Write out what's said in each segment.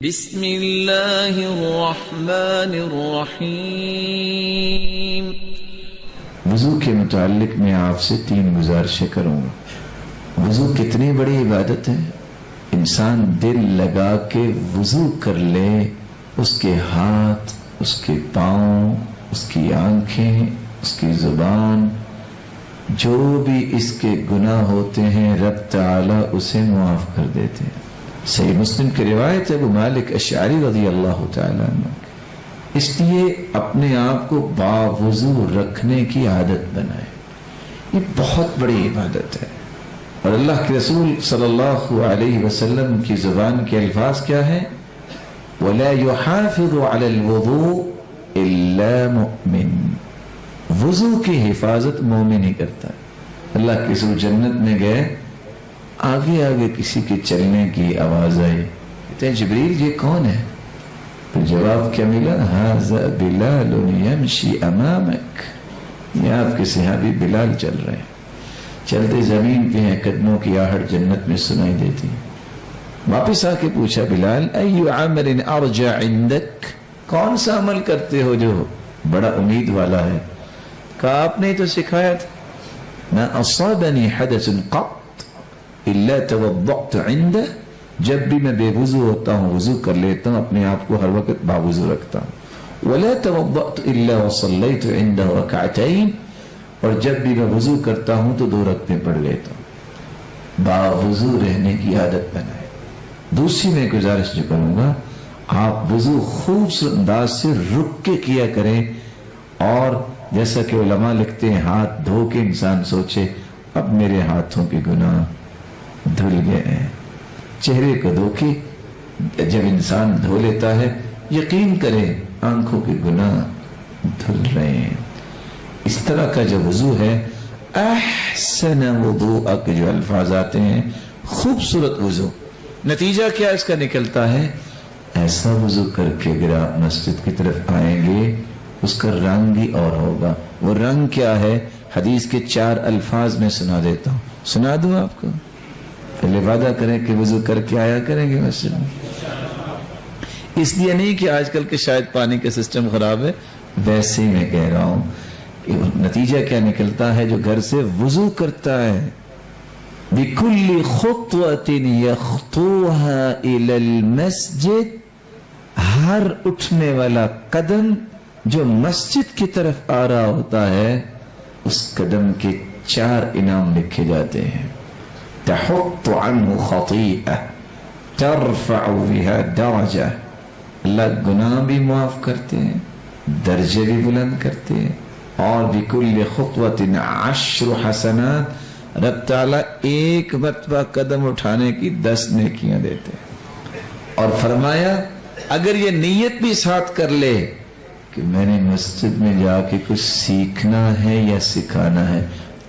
بسم اللہ الرحمن الرحیم۔ وضو کے متعلق میں آپ سے 3 گزارشیں کروں گا۔ وضو کتنی بڑی عبادت ہے، انسان دل لگا کے وضو کر لے، اس کے ہاتھ، اس کے پاؤں، اس کی آنکھیں، اس کی زبان، جو بھی اس کے گناہ ہوتے ہیں رب تعالی اسے معاف کر دیتے ہیں۔ صحیح مسلم کی روایت ہے ابو مالک اشعری رضی اللہ تعالیٰ عنہ، اس لیے اپنے آپ کو باوضو رکھنے کی عادت بنائے، یہ بہت بڑی عبادت ہے۔ اور اللہ کے رسول صلی اللہ علیہ وسلم کی زبان کے الفاظ کیا ہے؟ وَلَا يُحَافِظُ عَلَى الْوُضُوءِ إِلَّا مُؤْمِنٌ، وضو کی حفاظت مومن ہی کرتا ہے۔ اللہ کے رسول جنت میں گئے، آگے آگے کسی کے چلنے کی آواز آئی، کہتے ہیں جبریل یہ کون ہے؟ تو جواب کیا ملا؟ ھذا بلال یمشی امامک، یہ آپ کے صحابی بلال چل رہے ہیں، چلتے زمین پہ ہیں، قدموں کی آہٹ جنت میں سنائی دیتی۔ واپس آ کے پوچھا بلال ای عمل ارجع عندک، کون سا عمل کرتے ہو جو بڑا امید والا ہے؟ کہا آپ نے تو سکھایا تھا، ما اصابنی حدث قط الا توضأت عنده، جب بھی میں بے وضو ہوتا ہوں وضو کر لیتا ہوں، اپنے آپ کو ہر وقت باوضو رکھتا ہوں۔ ولا توضأت الا وصليت عنده ركعتين، اور جب بھی میں وضو کرتا ہوں تو 2 رکعتیں پڑھ لیتا ہوں۔ باوضو رہنے کی عادت بنائے۔ دوسری میں گزارش جو کروں گا، آپ وضو خوبصورت انداز سے رک کے کیا کریں، اور جیسا کہ علماء لکھتے ہیں ہاتھ دھو کے انسان سوچے اب میرے ہاتھوں کے گناہ دھل گئے ہیں۔ چہرے کو دھو کے جب انسان دھو لیتا ہے یقین کرے آنکھوں کے گناہ دھل رہے ہیں۔ اس طرح کا جو وضو ہے، احسن وضوءک جو الفاظ آتے ہیں، خوبصورت وضو، نتیجہ کیا اس کا نکلتا ہے؟ ایسا وضو کر کے اگر آپ مسجد کی طرف آئیں گے اس کا رنگ ہی اور ہوگا۔ وہ رنگ کیا ہے؟ حدیث کے 4 الفاظ میں سنا دیتا ہوں، سنا دوں آپ کو؟ پہلے وعدہ کریں کہ وضو کر کے آیا کریں گے مسجد میں، اس لیے نہیں کہ آج کل کے شاید پانی کا سسٹم خراب ہے، ویسے ہی میں کہہ رہا ہوں کہ نتیجہ کیا نکلتا ہے؟ جو گھر سے وضو کرتا ہے بِكُلِّ خُطْوَةٍ يَخْطُوهَا إِلَى الْمَسْجِدِ، ہر اٹھنے والا قدم جو مسجد کی طرف آ رہا ہوتا ہے اس قدم کے 4 انعام لکھے جاتے ہیں۔ تحط عنه خطیئہ، ترفع بها درجہ، اللہ گناہ بھی معاف کرتے ہیں، درجے بھی بلند کرتے ہیں، اور بكل خطوة 10 حسنات، رب تعالیٰ 1 مرتبہ قدم اٹھانے کی 10 نیکیاں دیتے ہیں۔ اور فرمایا اگر یہ نیت بھی ساتھ کر لے کہ میں نے مسجد میں جا کے کچھ سیکھنا ہے یا سکھانا ہے،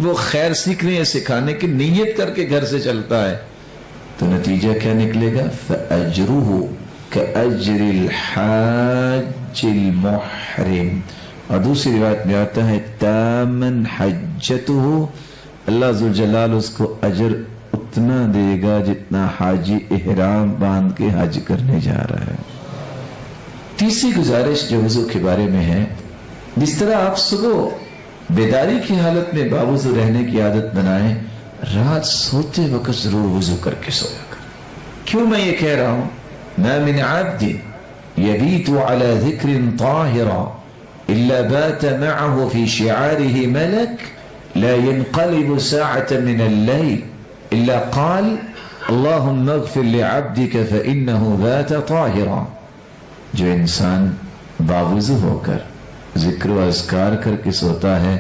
وہ خیر سیکھنے یا سکھانے کی نیت کر کے گھر سے چلتا ہے، تو نتیجہ کیا نکلے گا؟ فَأَجْرُهُ كَأَجْرِ الْحَاجِّ الْمُحْرِمِ، اور دوسری روایت میں آتا ہے تَامًا حَجَّتُهُ، اللہ ذوالجلال اس کو اجر اتنا دے گا جتنا حاجی احرام باندھ کے حج کرنے جا رہا ہے۔ تیسری گزارش جو وضو کے بارے میں ہے، جس طرح آپ صبح بیداری کی حالت میں باوضو رہنے کی عادت بنائیں، رات سوتے وقت ضرور وضو کر کے سویا کریں۔ کیوں میں یہ کہہ رہا ہوں؟ ما من عبد يبيت على ذكر طاهر الا بات معه في شعاره ملك لا ينقلب ساعة من الليل الا قال اللهم اغفر لعبدك فانه بات طاهرا۔ جو انسان باوضو ہو کر ذکر و اذکار کر کے سوتا ہے،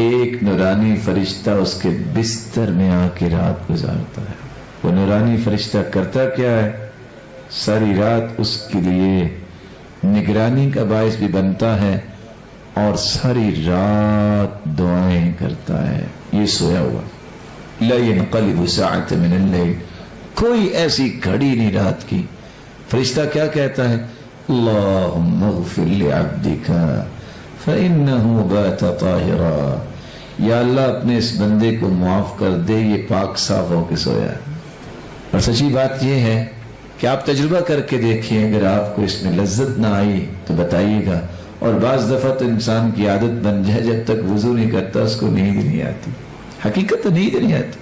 ایک نورانی فرشتہ اس کے بستر میں آ کے رات گزارتا ہے۔ وہ نورانی فرشتہ کرتا کیا ہے؟ ساری رات اس کے لیے نگرانی کا باعث بھی بنتا ہے اور ساری رات دعائیں کرتا ہے۔ یہ سویا ہوا، لا ينقلب ساعة من الليل، کوئی ایسی گھڑی نہیں رات کی۔ فرشتہ کیا کہتا ہے؟ اللہم اغفر لعبدک فإنہ بات طاہرا، یا اللہ اپنے اس بندے کو معاف کر دے، یہ پاک صاف ہو کے سویا ہے۔ اور سچی بات یہ ہے کہ آپ تجربہ کر کے دیکھیں، اگر آپ کو اس میں لذت نہ آئی تو بتائیے گا. اور بعض دفعہ تو انسان کی عادت بن جائے، جب تک وضو نہیں کرتا اس کو نیند نہیں آتی. حقیقت تو نیند نہیں آتی.